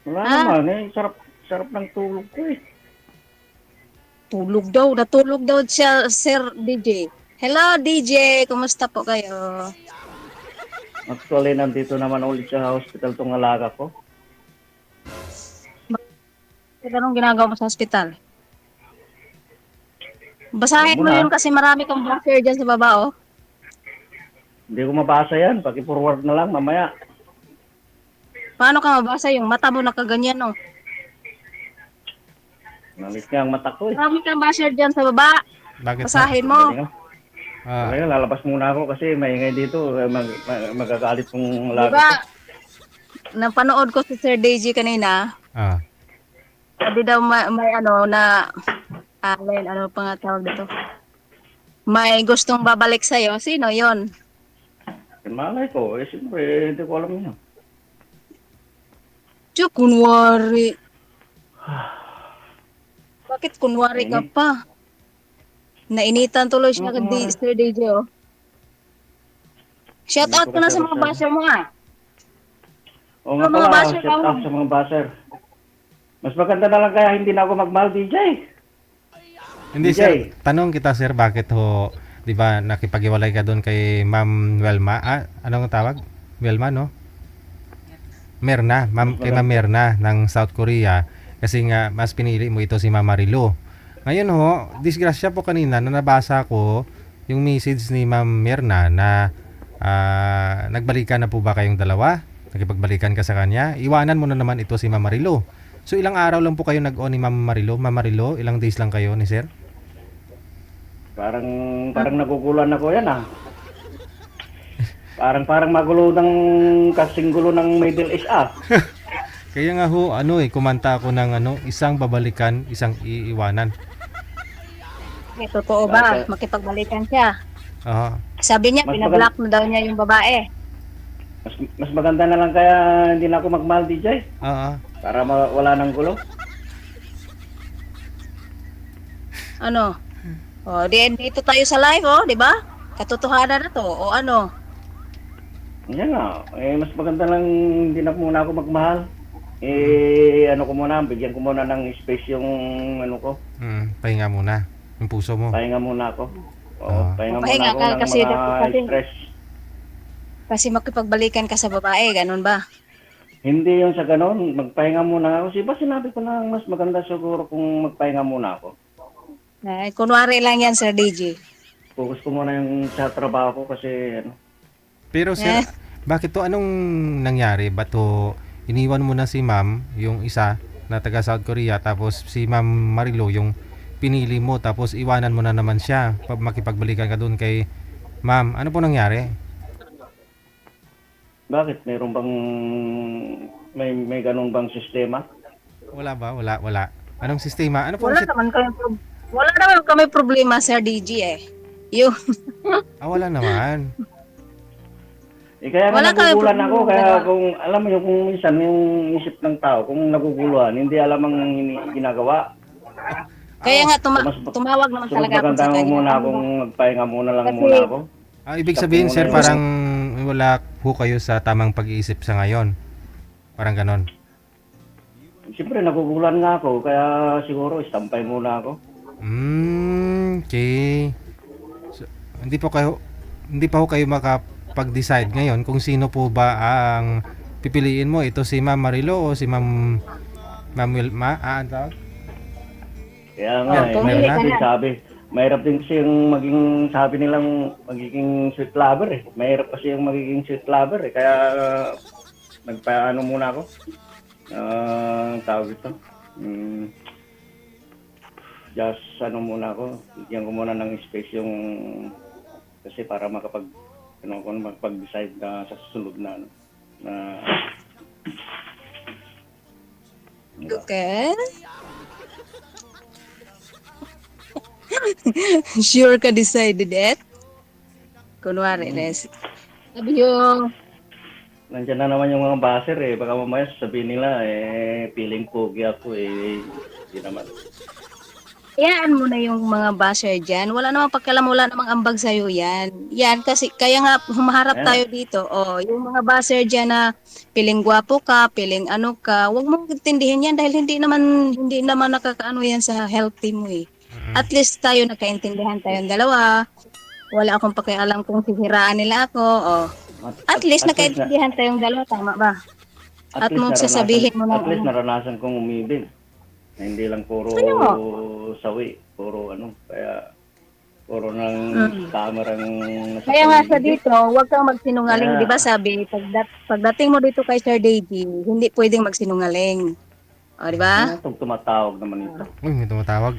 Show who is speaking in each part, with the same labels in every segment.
Speaker 1: Wala
Speaker 2: Ha?
Speaker 1: naman eh. Sarap, sarap ng tulog ko eh.
Speaker 2: Tulog daw. Natulog daw siya, Sir DJ. Hello, DJ. Kumusta po kayo?
Speaker 1: Actually, nandito naman ulit sa hospital tong alaga ko.
Speaker 2: Bakit anong ginagawa mo sa hospital?
Speaker 1: Alam
Speaker 2: Basahin
Speaker 1: mo
Speaker 2: mo
Speaker 1: na,
Speaker 2: yun kasi marami kang blocker dyan sa baba, oh.
Speaker 1: hindi ko mabasa yan. Paki-forward na lang mamaya.
Speaker 2: Paano ka mabasa yung mata mo nakaganyan, oh?
Speaker 1: Nalit nga ang mata ko eh.
Speaker 2: Marami kang basher dyan sa baba.
Speaker 3: Bakit ho?
Speaker 2: Basahin mo.
Speaker 1: Sandali nga.
Speaker 3: Ah,
Speaker 1: Sandali nga, lalabas muna ako kasi maingay dito. Magagalit tong
Speaker 2: Di
Speaker 1: alaga
Speaker 2: ba,
Speaker 1: ko.
Speaker 2: napanood ko si Sir DJ kanina.
Speaker 3: ah.
Speaker 2: Sabi daw may ano na, ano pa nga tawag dito? May gustong babalik sa'yo. Sino yon?
Speaker 1: Malay ko, eh siyempre, hindi ko alam yun.
Speaker 2: Tiyo, kunwari. Bakit kunwari ka
Speaker 1: Mainit.
Speaker 2: pa? Nainitan tuloy
Speaker 1: Ano
Speaker 2: siya
Speaker 1: ko nga
Speaker 2: kay Sir DJ, oh. Shout
Speaker 1: Hindi
Speaker 2: out
Speaker 1: ko
Speaker 2: ko na
Speaker 1: kasi
Speaker 2: sa mga
Speaker 1: masyado.
Speaker 2: basher mo, ah.
Speaker 1: Oo nga
Speaker 2: Yung mga
Speaker 1: pala,
Speaker 2: basher ka
Speaker 1: shout
Speaker 2: mo.
Speaker 1: out sa mga buzzer. Mas maganda na lang kaya hindi na ako magmahal, DJ.
Speaker 3: Hindi
Speaker 1: DJ.
Speaker 3: sir, tanong kita sir, bakit ho, 'di ba, nakipag-iwalay ka doon kay Ma'am Welma? Ah, anong tawag? Welma, no? Merna,
Speaker 1: Mas
Speaker 3: kay Ma'am
Speaker 1: maganda.
Speaker 3: Merna ng South Korea kasi nga mas pinili mo ito si Ma'am Marilu. Ngayon ho, disgrasya po kanina na nabasa ko yung message ni Ma'am Merna na nagbalikan na po ba kayong dalawa? Nakipagbalikan ka sa kanya? Iwanan mo na naman ito si Ma'am Marilu. So ilang araw lang po kayo nag-on ni Ma'am Marilu? Ma'am Marilu, ilang days lang kayo ni Sir?
Speaker 1: Parang, parang nagugulan ako yan ah. Parang magulo ng kasing gulo ng Middle East ah.
Speaker 3: Kaya nga ho, kumanta ako ng isang babalikan, isang iiwanan.
Speaker 2: Eh, totoo ba?
Speaker 1: Bakit?
Speaker 2: Makipagbalikan siya.
Speaker 3: Oo.
Speaker 2: Sabi niya,
Speaker 1: Mas maganda,
Speaker 2: pinablock na daw niya yung babae.
Speaker 1: mas maganda na lang kaya hindi na ako magmahal, DJ.
Speaker 3: Oo.
Speaker 1: Para wala ng gulo.
Speaker 2: Ano? O, dito tayo sa live, oh, di ba? Katotohanan na to. O ano?
Speaker 1: Yan nga. Eh, mas maganda lang hindi na muna ako magmahal. Eh, ano ko muna, bigyan ko muna ng space yung ano ko.
Speaker 3: Pahinga muna. Yung puso mo.
Speaker 1: Pahinga muna ako. Oo,
Speaker 3: Oo.
Speaker 1: pahinga muna
Speaker 2: Papahinga
Speaker 1: ako
Speaker 2: ka
Speaker 1: ng
Speaker 2: kasi,
Speaker 1: mga
Speaker 2: kasi,
Speaker 1: stress.
Speaker 2: kasi makipagbalikan ka sa babae, ganun ba?
Speaker 1: Hindi yung sa ganon, magpahinga muna ako. Siba sinabi ko na mas maganda siguro kung magpahinga muna ako.
Speaker 2: Eh, kunwari lang yan, Sir DJ.
Speaker 1: Focus ko muna yung sa trabaho ko kasi ano.
Speaker 3: Pero sir,
Speaker 2: Eh,
Speaker 3: bakit to anong nangyari? Ba't to iniwan mo na si ma'am, yung isa na taga South Korea, tapos si Ma'am Marilo yung pinili mo, tapos iwanan mo na naman siya pag makipagbalikan ka doon kay ma'am. Ano po nangyari?
Speaker 1: Bakit? Mayroon bang may ganun bang sistema?
Speaker 3: Wala ba? Wala. Anong sistema? Ano pong
Speaker 2: wala naman kami, wala naman kami problema, Sir DJ, eh. Yung,
Speaker 3: wala naman.
Speaker 1: Eh kaya nga
Speaker 2: wala kami
Speaker 1: nagugulan ako
Speaker 2: problema.
Speaker 1: kaya
Speaker 2: Dalawa.
Speaker 1: kung alam mo yung kung minsan yung isip ng tao kung naguguluhan hindi alam ang ginagawa.
Speaker 2: Kaya
Speaker 3: Oh,
Speaker 2: nga,
Speaker 1: So mas
Speaker 2: tumawag naman
Speaker 1: so mas
Speaker 2: talaga ako
Speaker 1: maganda
Speaker 2: sa
Speaker 1: ko
Speaker 2: kanya.
Speaker 1: muna
Speaker 2: Ano
Speaker 1: akong
Speaker 2: ba?
Speaker 1: magpahinga muna lang
Speaker 2: Kasi,
Speaker 1: muna ako.
Speaker 3: ibig
Speaker 1: Stop ko
Speaker 3: sabihin
Speaker 1: muna
Speaker 3: sir,
Speaker 1: yung
Speaker 3: parang wala po kayo sa tamang pag-iisip sa ngayon. Parang ganon.
Speaker 1: siyempre nagugulan nga ako kaya siguro istampay muna ako.
Speaker 3: Okay. So, hindi pa ho kayo makapag-decide ngayon kung sino po ba ang pipiliin mo, ito si Ma'am Marilo o si Ma'am Wilma? Ang tawag?
Speaker 1: Kaya nga
Speaker 2: oh,
Speaker 1: eh,
Speaker 3: Meron
Speaker 2: pumili
Speaker 1: mahirap
Speaker 3: na?
Speaker 2: ka
Speaker 1: din
Speaker 2: na.
Speaker 1: sabi. Mahirap din kasi yung maging sabi nilang magiging sweet lover eh. Mahirap kasi yung magiging sweet lover eh. Kaya nagpaano muna ako. Tawag ito. Mm, just ano muna ako. Bigyan ko muna ng space yung kasi para makapag-decide na sa susunod na ano. Na, diba?
Speaker 2: Okay. Sure ka decided it? Kunwari,
Speaker 1: Mm.
Speaker 2: sabi yung,
Speaker 1: Nandiyan na naman yung mga baser eh. Baka mamaya sasabihin nila eh, feeling pogi ako eh. Hindi naman.
Speaker 2: Iyaan mo na yung mga basher dyan. Wala namang pakialam, wala namang ambag sa'yo yan. Yan, kasi kaya nga humaharap
Speaker 1: Ayan.
Speaker 2: tayo dito. Oh, yung mga basher dyan na piling gwapo ka, piling ano ka, huwag mong intindihin yan dahil hindi naman nakakaano yan sa healthy mo eh.
Speaker 3: Mm.
Speaker 2: At least tayo nagkaintindihan tayong dalawa. Wala akong pakialam kung sisiraan nila ako. Oh. At least
Speaker 1: At least na,
Speaker 2: nagkaintindihan tayong dalawa, tama ba?
Speaker 1: at
Speaker 2: At
Speaker 1: least
Speaker 2: mong
Speaker 1: naranasan,
Speaker 2: sasabihin mo ng
Speaker 1: at least
Speaker 2: ano.
Speaker 1: naranasan kong umibig. Na hindi lang puro
Speaker 2: Ano?
Speaker 1: sawi, puro ano, kaya puro ng scammer ang nasa
Speaker 2: Kaya nga sa
Speaker 1: paligid.
Speaker 2: dito, huwag kang magsinungaling.
Speaker 1: Kaya,
Speaker 2: Di ba sabi, pagdating mo dito kay Sir Deji, hindi pwedeng magsinungaling. O, di ba?
Speaker 1: ano itong tumatawag naman ito?
Speaker 3: Uy, may tumatawag.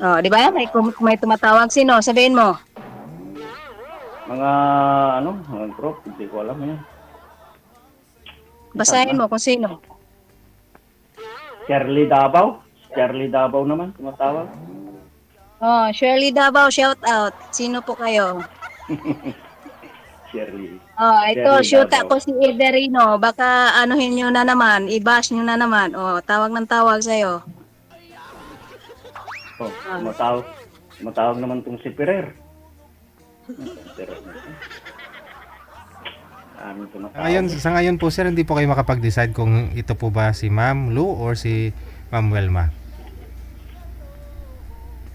Speaker 2: O, di ba? May tumatawag. Sino? Sabihin mo.
Speaker 1: Mga ano, mga group, hindi ko alam yan.
Speaker 2: Basahin mo kung sino.
Speaker 1: Charlie Davao naman, tumatawag.
Speaker 2: Oh, Shirley Davao, shout out. Sino po kayo?
Speaker 1: Shirley.
Speaker 2: Oh, ito,
Speaker 1: Shirley
Speaker 2: shoot
Speaker 1: Davao.
Speaker 2: ko si Ederino. Baka anuhin nyo na naman, i-bash nyo na naman. Oh, tawag ng tawag sa'yo.
Speaker 1: Oh, tumatawag naman tong si Perer. Perer.
Speaker 3: Ngayon, sa ngayon po sir, hindi po kayo makapag-decide kung ito po ba si Ma'am Lou or si Ma'am Welma.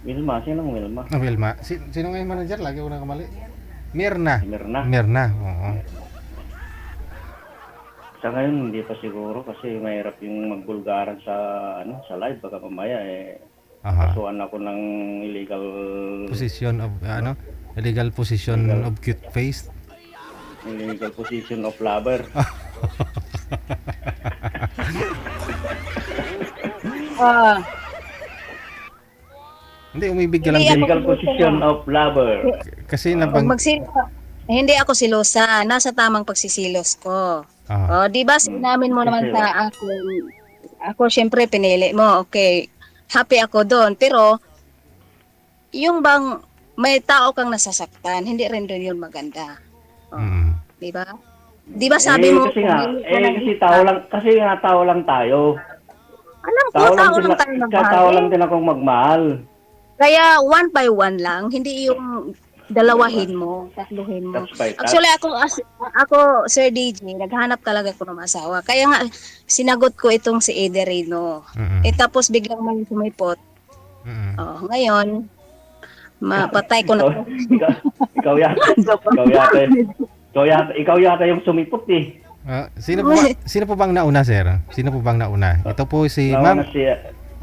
Speaker 1: Wilma, sinong Wilma?
Speaker 3: Welma. Sino nga yung manager? Lagi ko nakamali. Mirna.
Speaker 1: Mirna.
Speaker 3: Mirna, oo.
Speaker 1: Sa ngayon, hindi pa siguro kasi mahirap yung magbulgaran sa sa live. Baka mamaya
Speaker 3: Aha.
Speaker 1: kasuhan ako ng illegal
Speaker 3: Position of, illegal position of cute face.
Speaker 1: position of lover.
Speaker 2: Ah,
Speaker 3: Hindi, umibig ka lang
Speaker 2: Hindi
Speaker 3: din.
Speaker 1: Illegal position of lover.
Speaker 3: Kasi
Speaker 2: Pag
Speaker 3: nabang...
Speaker 2: hindi ako silosa, nasa tamang pagsisilos ko.
Speaker 3: Ah,
Speaker 2: Oh, 'di ba sinamin mo naman
Speaker 1: Kasi,
Speaker 2: sa ako syempre pinili mo. Okay. Happy ako doon, pero yung bang may tao kang nasasaktan, hindi rin doon yun maganda. Oh,
Speaker 3: mm.
Speaker 2: 'di ba? 'Di ba sabi mo
Speaker 1: kasi nga,
Speaker 2: pumili ka ng
Speaker 1: kasi nga tao lang tayo.
Speaker 2: alam ko,
Speaker 1: Tao lang
Speaker 2: tao
Speaker 1: din,
Speaker 2: lang tayo
Speaker 1: tao lang
Speaker 2: nagmahal.
Speaker 1: din akong magmahal.
Speaker 2: Kaya one by one lang, hindi yung dalawahin mo, tatluhin mo.
Speaker 1: Touch by touch.
Speaker 2: Actually ako Sir DJ, naghanap talaga ako ng asawa. Kaya nga sinagot ko itong si Ederino.
Speaker 3: Mm.
Speaker 2: Tapos biglang may sumipot.
Speaker 3: Mm.
Speaker 2: Oh, ngayon mapatay ko na.
Speaker 1: ikaw, ikaw yata. Ikaw yata yung sumipot eh.
Speaker 3: Sino po bang nauna, sir? Sino po bang nauna? Ito po si Ma'am.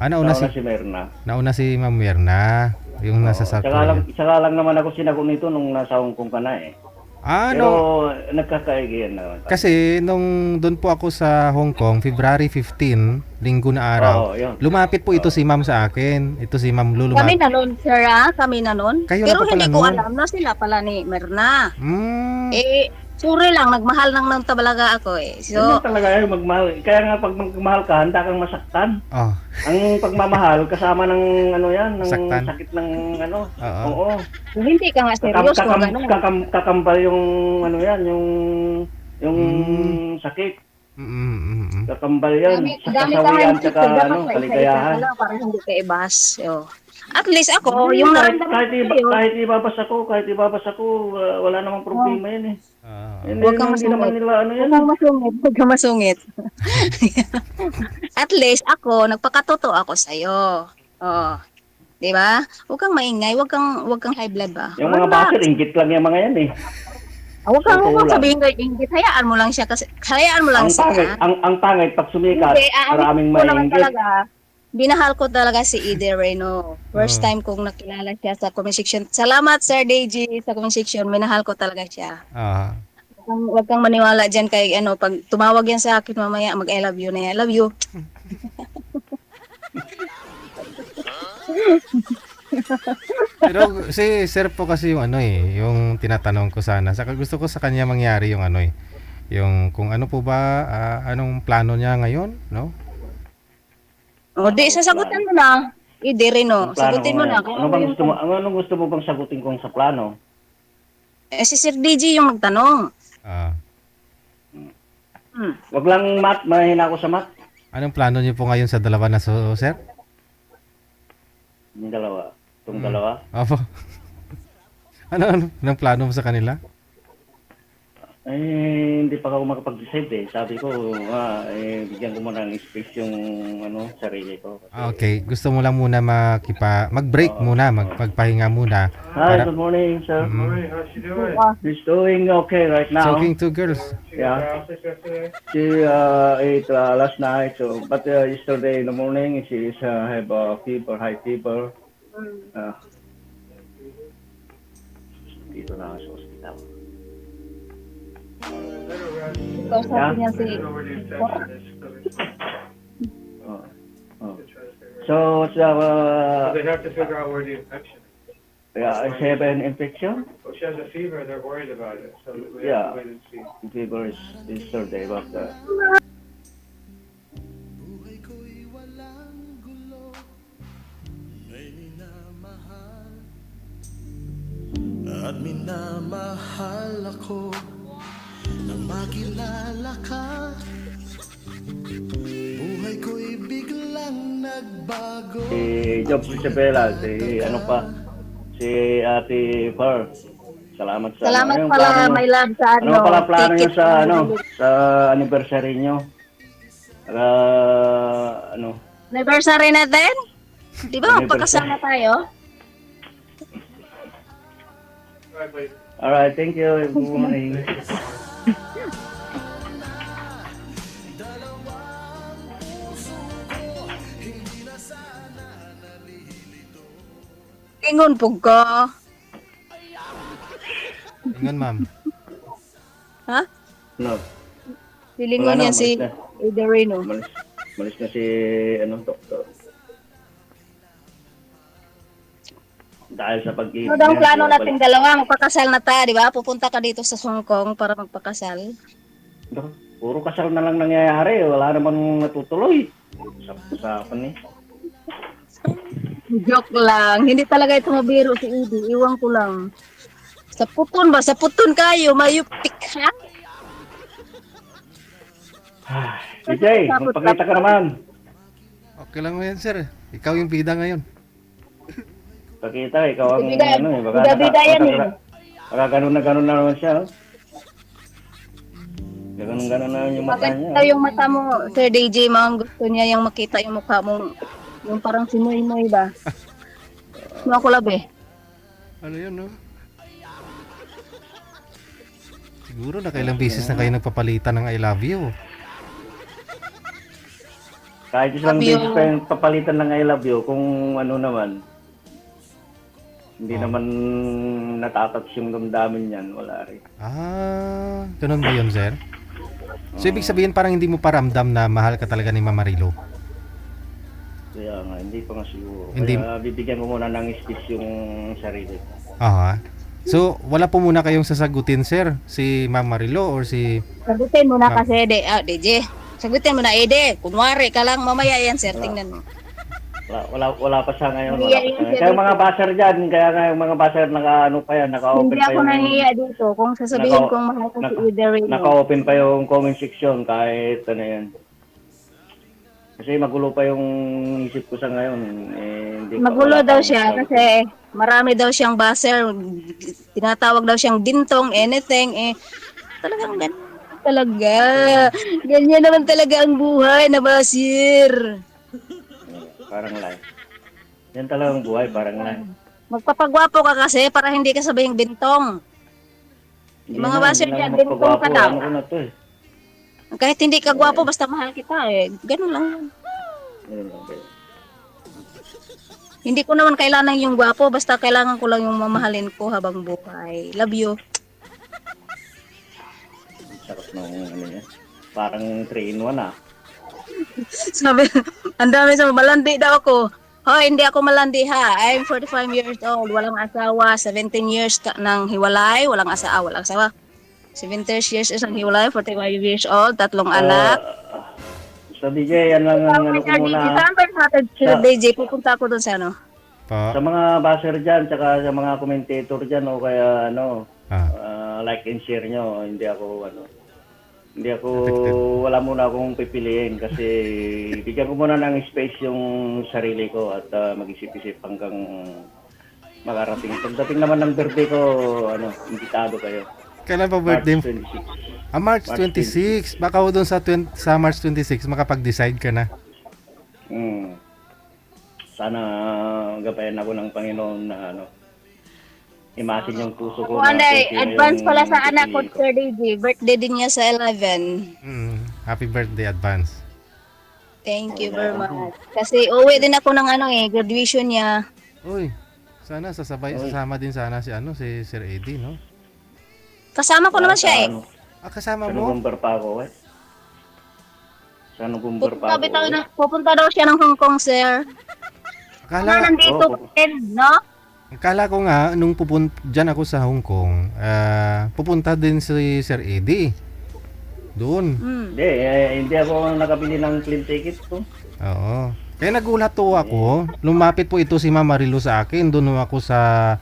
Speaker 1: Nauna si Mirna.
Speaker 3: Nauna si Ma'am Mirna, yung nasa South Korea.
Speaker 1: Saka lang naman ako sinagot nito nung nasa Hong Kong ka na eh. Pero nagkakaigihan na.
Speaker 3: Kasi nung doon po ako sa Hong Kong, February 15, linggo na araw,
Speaker 1: yun.
Speaker 3: lumapit po ito si Ma'am sa akin. Ito si Ma'am Lulu.
Speaker 2: Kami na nun, sir, kami na nun.
Speaker 3: Kayo
Speaker 2: Pero
Speaker 3: na pa pala
Speaker 2: hindi ko
Speaker 3: nun.
Speaker 2: alam na sila pala ni Mirna.
Speaker 3: Mm.
Speaker 2: Sorry lang, nagmahal ng tabalaga ako eh.
Speaker 1: So,
Speaker 2: So,
Speaker 1: talaga yung magmahal. Kaya nga pag magmahal ka, handa kang masaktan.
Speaker 3: Oh,
Speaker 1: Ang pagmamahal kasama ng ng
Speaker 3: Saktan.
Speaker 1: sakit ng
Speaker 3: Oo.
Speaker 1: Oo.
Speaker 2: hindi ka nga serious kung gano'n.
Speaker 1: Kakambal yung yung sakit. Kakambal yan. Sa
Speaker 2: Dami ka
Speaker 1: kasawian
Speaker 2: nga
Speaker 1: tsaka kaligayahan.
Speaker 2: para hindi ka ibas. So, at least ako, yung naramdaman ko sa'yo,
Speaker 1: kahit ibabas ako, wala namang problema yan eh.
Speaker 2: Huwag kang
Speaker 1: Hindi naman
Speaker 2: masungit.
Speaker 1: nila yan.
Speaker 2: Huwag kang masungit. At least ako, nagpakatotoo ako sa'yo. Oh. Di ba? Huwag kang maingay, huwag kang high blood ba?
Speaker 1: Yung mga baser, inggit lang yung mga yan eh.
Speaker 2: Huwag kang
Speaker 1: Totoo lang.
Speaker 2: sabihin kay ingit, hayaan mo lang siya kasi hayaan mo lang
Speaker 1: Ang pangit,
Speaker 2: siya.
Speaker 1: ang pangit pag sumikat,
Speaker 2: Hindi,
Speaker 1: maraming
Speaker 2: ko naman
Speaker 1: mainggit.
Speaker 2: talaga. Binahal ko talaga si Eder Reno. First time kong nakilala siya sa comment section. Salamat Sir Deji sa comment section. Minahal ko talaga siya.
Speaker 3: Ah.
Speaker 2: Huwag kang maniwala diyan kay pag tumawag yan sa akin mamaya mag I love you na yan. I love you.
Speaker 3: Pero si sir po kasi yung yung tinatanong ko sana. Saka gusto ko sa kanya mangyari yung yung kung ano po ba, anong plano niya ngayon, no?
Speaker 2: O di sasagutan mo na. Eder Reno,
Speaker 1: Ang plano
Speaker 2: sagutin
Speaker 1: ko
Speaker 2: mo na.
Speaker 1: ngayon. Anong gusto mo bang sagutin kong sa plano?
Speaker 2: Si Sir Deji yung nagtanong.
Speaker 3: Ah.
Speaker 1: Wag lang mahina ako sa math.
Speaker 3: Anong plano niyo po ngayon sa dalawa na sir?
Speaker 1: Yung dalawa. Itong dalawa.
Speaker 3: Opo. Anong plano mo sa kanila?
Speaker 1: Hindi pa ako makapag-decide eh. Sabi ko, bigyan ko muna ng space yung sarili ko.
Speaker 3: Okay, gusto mo lang muna mag-break muna, magpahinga muna.
Speaker 1: Hi, good morning, sir.
Speaker 4: Hey, how's she doing?
Speaker 1: She's doing okay right now.
Speaker 3: Talking to girls.
Speaker 1: Yeah.
Speaker 4: Office yesterday?
Speaker 1: She ate last night, but yesterday in the morning she have a fever, high fever. Dito na sa hospital.
Speaker 2: Ikaw sabi niya si...
Speaker 4: Over the infection is
Speaker 1: Oh. Oh.
Speaker 4: to try to figure it
Speaker 1: So,
Speaker 4: out. They have to figure out where the infection is.
Speaker 1: she have an infection.
Speaker 4: Well, she has a fever, they're worried about it, so we
Speaker 1: Yeah.
Speaker 4: have to wait and see.
Speaker 1: Fever is yesterday, but
Speaker 5: Buhay ko'y walang gulo, may minamahal at minamahal ako nang makilala ka. Buhay ko'y biglang nagbago.
Speaker 1: si Job Isabela, si Ate Far. Salamat sa
Speaker 2: Salamat
Speaker 1: Anong
Speaker 2: pala,
Speaker 1: plano nyo?
Speaker 2: my love, sa
Speaker 1: Ano pala plano nyo
Speaker 2: ticket.
Speaker 1: sa anniversary nyo?
Speaker 2: Anniversary natin? Di ba magpakasama tayo?
Speaker 4: Alright, wait.
Speaker 1: Alright, thank you. Good morning.
Speaker 2: Ingon po ko.
Speaker 3: Ingon, ma'am.
Speaker 2: Ha?
Speaker 1: No,
Speaker 2: Silingon
Speaker 1: Wala na,
Speaker 2: niya si
Speaker 1: umalis
Speaker 2: Iderino.
Speaker 1: malis na si doktor. Dahil sa pag-ibig.
Speaker 2: Ano daw ang plano natin dalawa? Magpakasal na tayo, di ba? Pupunta ka dito sa Hong Kong para magpakasal.
Speaker 1: Puro kasal na lang nangyayari. Wala namang natutuloy. Usapan eh.
Speaker 2: Joke lang. Hindi talaga ito mabiro si Edie. Iwan ko lang. Sa puton ba? Sa puton kayo. Mayupik ha?
Speaker 1: DJ, magpakita ka naman.
Speaker 3: Okay lang mo yan, sir. Ikaw yung bida ngayon.
Speaker 1: Pakita, ikaw ang
Speaker 2: Bida-
Speaker 1: baka
Speaker 2: bida yan eh.
Speaker 1: baka ganun na naman siya. Ganun na naman yung mata
Speaker 2: Maganda
Speaker 1: niya.
Speaker 2: yung mata mo, Sir DJ. Mga gusto niya yung makita yung mukha mo. Yung parang simoy-moy ba? Ano ako labi?
Speaker 3: Ano yun, no? Siguro nakailang beses na kayo nagpapalitan ng I love you.
Speaker 1: Kahit isang
Speaker 2: Love you.
Speaker 1: beses pa yung papalitan ng I love you, kung ano naman, hindi naman natatats yung damdamin yan, wala rin.
Speaker 3: Ah, ganun ba yun, sir? So, ibig sabihin parang hindi mo paramdam na mahal ka talaga ni Mama Rilo?
Speaker 1: Kaya nga, hindi pa nga siguro.
Speaker 3: Hindi-
Speaker 1: Kaya bibigyan ko muna ng space yung sarili ko.
Speaker 3: Aha. So, wala po muna kayong sasagutin, sir? Si Mama Rilo or si...
Speaker 2: Sagutin mo na kasi, DJ. Sagutin mo na, Ede. Kunwari ka lang, mamaya yan, sir. Tingnan mo.
Speaker 1: Wala pa siya ngayon.
Speaker 2: Hindi
Speaker 1: Wala pa
Speaker 2: yan
Speaker 1: siya.
Speaker 2: yung
Speaker 1: Kaya mga baser dyan, kaya nga yung mga baser naka-ano pa yan, naka-open
Speaker 2: Hindi
Speaker 1: pa
Speaker 2: ako
Speaker 1: yung...
Speaker 2: nahiya dito. Kung sasabihin
Speaker 1: Naka-
Speaker 2: kong mahal ko si
Speaker 1: naka-
Speaker 2: Ede Reno.
Speaker 1: Naka-open pa yung comment section kahit ano yan. Kasi magulo pa yung isip ko sa ngayon. Hindi pa-
Speaker 2: Magulo
Speaker 1: wala
Speaker 2: daw
Speaker 1: pa
Speaker 2: siya
Speaker 1: akong-
Speaker 2: kasi marami daw siyang baser. Tinatawag daw siyang dintong, anything. Talagang ganyan talaga. Ganyan naman talaga ang buhay na basir.
Speaker 1: Parang live. Yan talagang buhay, parang live.
Speaker 2: Magpapagwapo ka kasi para hindi ka sabihing bintong. Yung mga baser
Speaker 1: Hindi na
Speaker 2: dyan,
Speaker 1: magpagwapo.
Speaker 2: bintong ka daw.
Speaker 1: Ano ko na to eh.
Speaker 2: Kahit hindi ka gwapo, basta mahal kita Ganun lang yun.
Speaker 1: Ganun lang, ganun.
Speaker 2: Hindi ko naman kailangan yung gwapo, basta kailangan ko lang yung mamahalin ko habang buhay. Love you.
Speaker 1: Sarap ng ano niya. Parang 3-in-1 ah.
Speaker 2: Sabi, ang dami sa malandi daw ako. Hoy, hindi ako malandi ha. I'm 45 years old, walang asawa, 17 years nang hiwalay, walang asawa. 17 years isang hiwalay, 45 years old, 3 anak.
Speaker 1: So DJ, yan lang ang ano ko muna.
Speaker 2: Saan ba natin sila DJ? Pupunta ako doon sa ano?
Speaker 1: Sa
Speaker 3: Po?
Speaker 1: mga baser dyan, tsaka sa mga commentator dyan, o kaya ano,
Speaker 3: Ah.
Speaker 1: like and share nyo, hindi ako ano. Hindi ako,
Speaker 3: Affected.
Speaker 1: wala muna akong pipiliin kasi bigyan ko muna ng space yung sarili ko at mag-isip-isip hanggang makarating. Pagdating naman ng birthday ko, imbitado kayo.
Speaker 3: Kailan pa
Speaker 1: March
Speaker 3: birthday mo?
Speaker 1: 26.
Speaker 3: March
Speaker 1: March
Speaker 3: 26. Baka ho doon sa March 26 makapag-decide ka na.
Speaker 1: Sana gabayan ako ng Panginoon na imasin yung puso ko.
Speaker 2: One day,
Speaker 1: kung sino
Speaker 2: advance
Speaker 1: yung
Speaker 2: pala sa anak ko,
Speaker 1: pipiliin ko.
Speaker 2: Sir DJ. Birthday din niya sa 11.
Speaker 3: Happy birthday advance.
Speaker 2: Thank you very much. Kasi uwi din ako ng graduation niya.
Speaker 3: Uy, sana sasama din sana si Sir Eddie, no?
Speaker 2: Kasama ko naman siya eh.
Speaker 3: Kasama
Speaker 1: Sa
Speaker 3: mo?
Speaker 1: November pa ako Sa November pa ako.
Speaker 2: Pupunta daw siya ng Hong Kong, sir.
Speaker 3: Akala,
Speaker 2: Nandito
Speaker 1: Oo,
Speaker 2: din, no?
Speaker 3: akala ko nga nung dyan ako sa Hong Kong, pupunta din si Sir Eddie. Doon.
Speaker 1: Hindi ako nakabili ng plane ticket ko.
Speaker 3: Oo. Kaya nagulat to ako. Lumapit po ito si Mama Marilu sa akin. Doon ako sa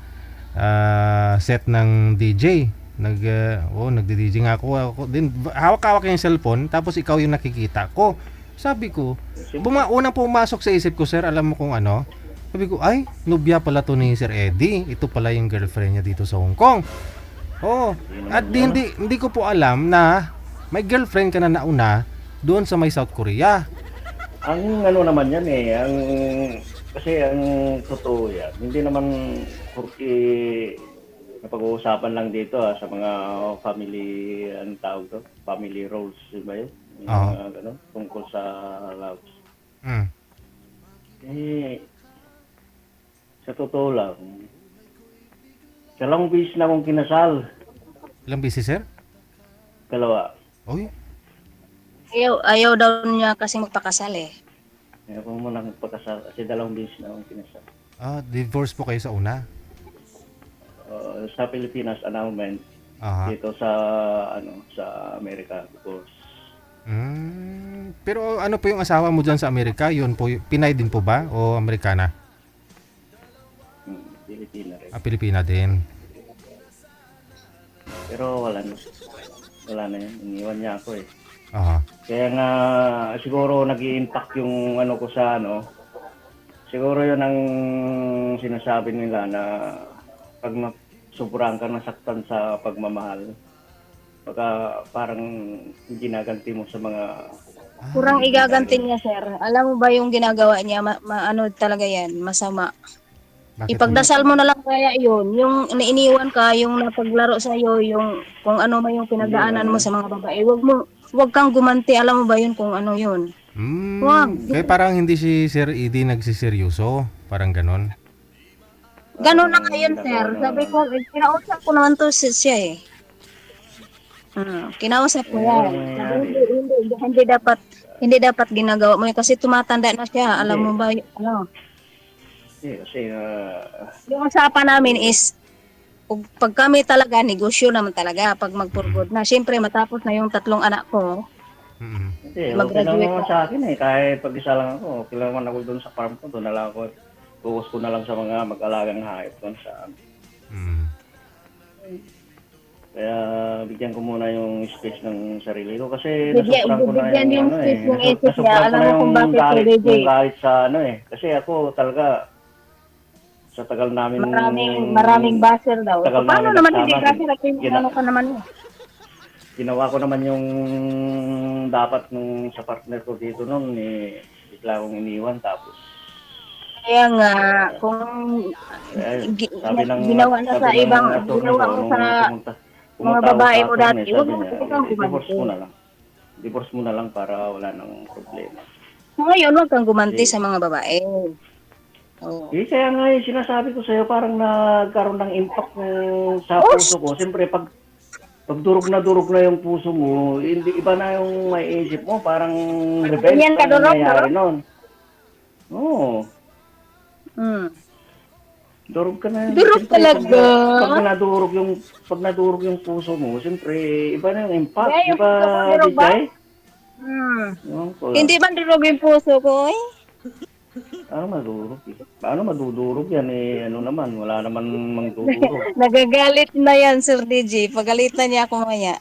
Speaker 3: set ng DJ. Nagdi-DJ nga ako din. Hawak-hawak yung cellphone. Tapos ikaw yung nakikita ko. Sabi ko, unang pumasok sa isip ko, sir, alam mo kung ano? Sabi ko, ay, nubya pala to ni Sir Eddie. Ito pala yung girlfriend niya dito sa Hong Kong. Oo. At hindi ko po alam na may girlfriend ka na nauna doon sa may South Korea.
Speaker 1: Ang naman yan kasi ang totoo yan, hindi naman porque napag-uusapan lang dito sa mga family, tawag to? Family roles, di ba yun? Yung, tungkol sa love. Sa totoo lang, dalawang beses na akong kinasal.
Speaker 3: Ilang beses, sir?
Speaker 1: Dalawa.
Speaker 3: Oy,
Speaker 2: Ayaw daw niya kasi magpakasal eh.
Speaker 1: Ayaw ko muna magpakasal kasi dalawang beses na akong kinasal.
Speaker 3: divorce po kayo sa una?
Speaker 1: Sa Pilipinas, annulment.
Speaker 3: Aha.
Speaker 1: Dito sa Amerika, because
Speaker 3: Pero ano po yung asawa mo dyan sa Amerika? Yun po, Pinay din po ba? O Amerikana?
Speaker 1: Pilipina rin.
Speaker 3: Pilipina din.
Speaker 1: Pero wala na yan. Iniwan niya ako eh.
Speaker 3: Aha.
Speaker 1: Kaya nga siguro nag-i-impact yung ko sa siguro yun ang sinasabi nila na pag sobrang ka nasaktan sa pagmamahal, baka parang ginaganti mo sa mga
Speaker 2: Kurang igaganti niya, sir. Alam mo ba yung ginagawa niya? Ano talaga yan? Masama.
Speaker 3: Bakit
Speaker 2: Ipagdasal mo na lang kaya yun. Yung iniiwan ka, yung napaglaro sa'yo, yung kung ano man yung pinagdaanan mo sa mga babae. Wag kang gumanti. Alam mo ba yun kung ano yun? Wag.
Speaker 3: Kaya parang hindi si Sir Eddie nagsiseryoso. Parang ganon.
Speaker 2: Ganun na ngayon, sir. Sabi ko, kinausap ko naman to siya eh. Kinausap ko yan. Sabi, hindi dapat ginagawa mo yun kasi tumatanda na siya. Alam mo ba,
Speaker 1: kasi
Speaker 2: yung usapan namin is, pag kami talaga, negosyo naman talaga, pag magpurgod na. Siyempre, matapos na yung 3 anak ko,
Speaker 1: hindi, okay
Speaker 2: mag-graduate
Speaker 1: lang naman
Speaker 2: ka.
Speaker 1: sa akin eh. Kahit pag-isa lang ako, okay lang naman ako doon sa farm ko. Doon na lang ako. Focus ko na lang sa mga mag-alagang hayop doon sa Kaya bigyan ko muna yung space ng sarili ko kasi nasupran ko na
Speaker 2: bigyan yung space ng isip niya.
Speaker 1: nasupran ko
Speaker 2: Alam
Speaker 1: na
Speaker 2: mo kung bakit,
Speaker 1: galit,
Speaker 2: Sir DJ?
Speaker 1: yung galit sa Kasi ako talaga sa tagal namin
Speaker 2: Maraming baser daw.
Speaker 1: Tagal
Speaker 2: Paano
Speaker 1: namin
Speaker 2: naman
Speaker 1: nagsama,
Speaker 2: hindi baser at yung
Speaker 1: gina-
Speaker 2: ano ka naman eh?
Speaker 1: ginawa ko naman yung dapat nung sa partner ko dito noon bigla akong iniwan tapos
Speaker 2: Kaya nga, kung
Speaker 1: sabi ng
Speaker 2: ginawa na sa
Speaker 1: sabi ng
Speaker 2: ibang,
Speaker 1: attorney
Speaker 2: ginawa
Speaker 1: ko,
Speaker 2: mo
Speaker 1: nung
Speaker 2: sa
Speaker 1: pumunta
Speaker 2: mga
Speaker 1: ako
Speaker 2: babae
Speaker 1: sa
Speaker 2: mo
Speaker 1: attorney,
Speaker 2: dati, huwag
Speaker 1: sabi
Speaker 2: mo
Speaker 1: niya,
Speaker 2: kang
Speaker 1: divorce mo
Speaker 2: gumanti.
Speaker 1: na lang. Divorce mo na lang para wala nang problema.
Speaker 2: Ngayon, huwag kang gumanti sa mga babae. Oh.
Speaker 1: Kaya nga sinasabi ko sa'yo, parang nagkaroon ng impact sa puso ko. Siyempre, pag durog na yung puso mo, hindi iba na yung maiisip mo, parang revenge
Speaker 2: Ganyan ka,
Speaker 1: pa
Speaker 2: durog,
Speaker 1: nangyayari nun. Oo. Durog ka na.
Speaker 2: Durog
Speaker 1: Siyempre,
Speaker 2: talaga.
Speaker 1: Pag nadurog yung puso mo, siyempre, iba na yung impact.
Speaker 2: Yeah, yung
Speaker 1: Di ba,
Speaker 2: puso mo, durog ba?
Speaker 1: Dijay?
Speaker 2: Hindi man durog yung puso ko eh.
Speaker 1: Madurog eh. Paano madudurog yan eh? Ano naman, wala naman magdudurog.
Speaker 2: Nagagalit na yan, Sir DJ. Pagalitan niya ako maya.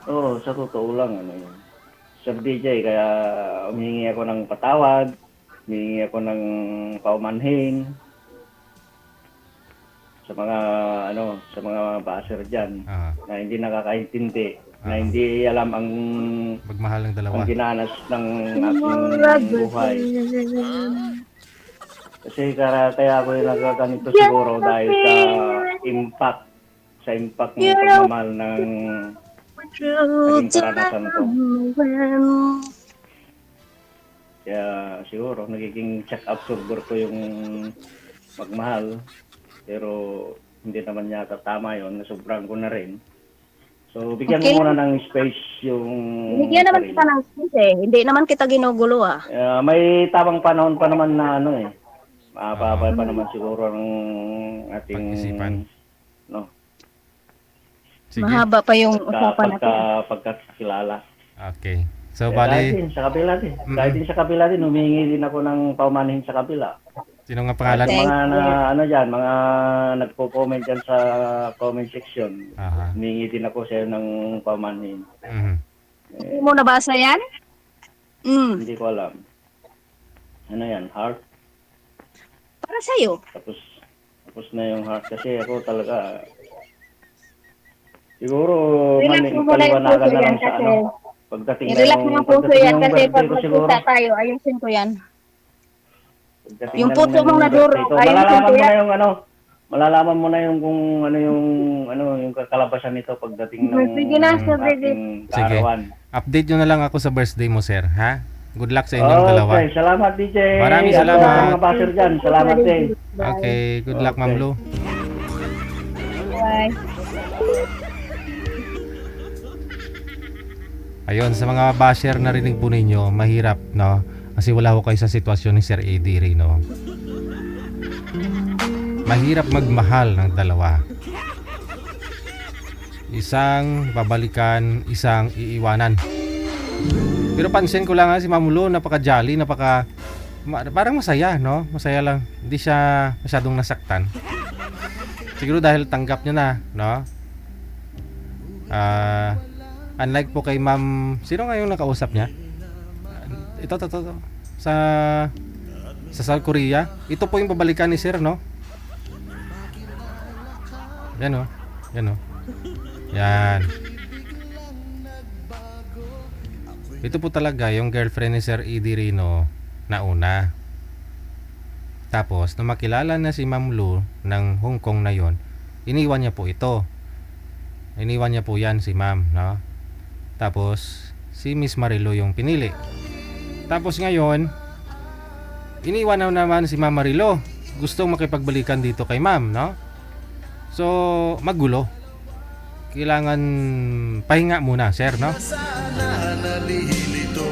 Speaker 1: Oo, sa totoo lang, ano yun. Sir DJ, kaya humingi ako ng patawad, humingi ako ng paumanhin sa mga, sa mga baser dyan
Speaker 3: Ah,
Speaker 1: na hindi nakakaintindi, na hindi alam ang
Speaker 3: magmahal ng dalawa.
Speaker 1: dinanas ng aking buhay. Kasi kaya ako yung nagkaganito siguro dahil sa impact ng pagmamahal ng naging karanasan ko. Kaya siguro nagiging check absorber ko yung magmahal. Pero hindi naman yata tama yun, nasobrang ko na rin. So bigyan
Speaker 2: Okay.
Speaker 1: mo muna ng space yung
Speaker 2: Bigyan naman
Speaker 1: sarili.
Speaker 2: kita ng space eh. Hindi naman kita ginugulo ah.
Speaker 1: May tamang panahon pa naman na mapapay pa naman siguro ang ating
Speaker 3: Pag-isipan.
Speaker 1: no,
Speaker 3: Sige.
Speaker 2: Mahaba pa yung usapan natin.
Speaker 1: pagkakilala.
Speaker 3: Okay. So,
Speaker 1: Kahit
Speaker 3: bali,
Speaker 1: din sa kabila din. Kahit din sa kabila din, humingi din ako ng paumanhin sa kabila.
Speaker 3: sino nga pangalan mo?
Speaker 2: Thank
Speaker 1: Mga mga nagpo-comment dyan sa comment section.
Speaker 3: Aha.
Speaker 1: Humingi din ako sa'yo ng paumanhin.
Speaker 3: Mhm.
Speaker 2: Hindi mo nabasa yan?
Speaker 1: Hindi ko alam. Ano yan, heart?
Speaker 2: Para sa'yo.
Speaker 1: Tapos na yung heart kasi ako talaga siguro
Speaker 2: Relax mo muna yung
Speaker 1: paliwanagan
Speaker 2: puso
Speaker 1: na
Speaker 2: yan
Speaker 1: lang sa
Speaker 2: kasi
Speaker 1: pagdating
Speaker 2: i-relax mo yung puso yan kasi pag
Speaker 1: birthday ko siguro.
Speaker 2: magkita tayo, ayusin ko yan.
Speaker 1: Pagdating
Speaker 2: Yung
Speaker 1: na
Speaker 2: puso
Speaker 1: lang ng
Speaker 2: mong nadurog,
Speaker 1: birthday ko,
Speaker 2: ayusin
Speaker 1: malalaman
Speaker 2: ko
Speaker 1: mo
Speaker 2: yan.
Speaker 1: na yung malalaman mo na yung kung yung kakalabasan nito pagdating ng
Speaker 2: Sige na, Sir
Speaker 1: ating
Speaker 3: Sige.
Speaker 1: kaarawan.
Speaker 3: Update nyo na lang ako sa birthday mo, sir. Ha? Good luck sa inyong dalawa.
Speaker 1: Okay, salamat DJ.
Speaker 3: Maraming
Speaker 1: At
Speaker 3: salamat.
Speaker 1: sa mga baser dyan, salamat din.
Speaker 3: Okay. Good luck, Ma'am
Speaker 1: Okay.
Speaker 3: Lu.
Speaker 2: Bye.
Speaker 3: Ayun, sa mga basher narinig po ninyo, mahirap, no? Kasi wala ko kayo sa sitwasyon ni Sir AD Rino. Mahirap magmahal ng dalawa. Isang babalikan, isang iiwanan. Pero pansin ko lang si Ma'am Lu, napaka-jolly, parang masaya, no? Masaya lang. Hindi siya masyadong nasaktan. Siguro dahil tanggap niya na, no? Unlike po kay Ma'am, sino nga yung nakausap niya? Ito. Sa South Korea. Ito po yung babalikan ni Sir, no? Yan, oh. Yan. Ito po talaga yung girlfriend ni Sir Eddie Rino na una. Tapos, nung makilala na si Ma'am Lu ng Hong Kong na yon, iniwan niya po ito. Iniwan niya po yan si Ma'am, no? Tapos, si Miss Marilo yung pinili. Tapos ngayon, iniwan na naman si Ma'am Marilo. Gustong makipagbalikan dito kay Ma'am, no? So, magulo. Kailangan pahinga muna, sir, no?
Speaker 5: Sana nalilito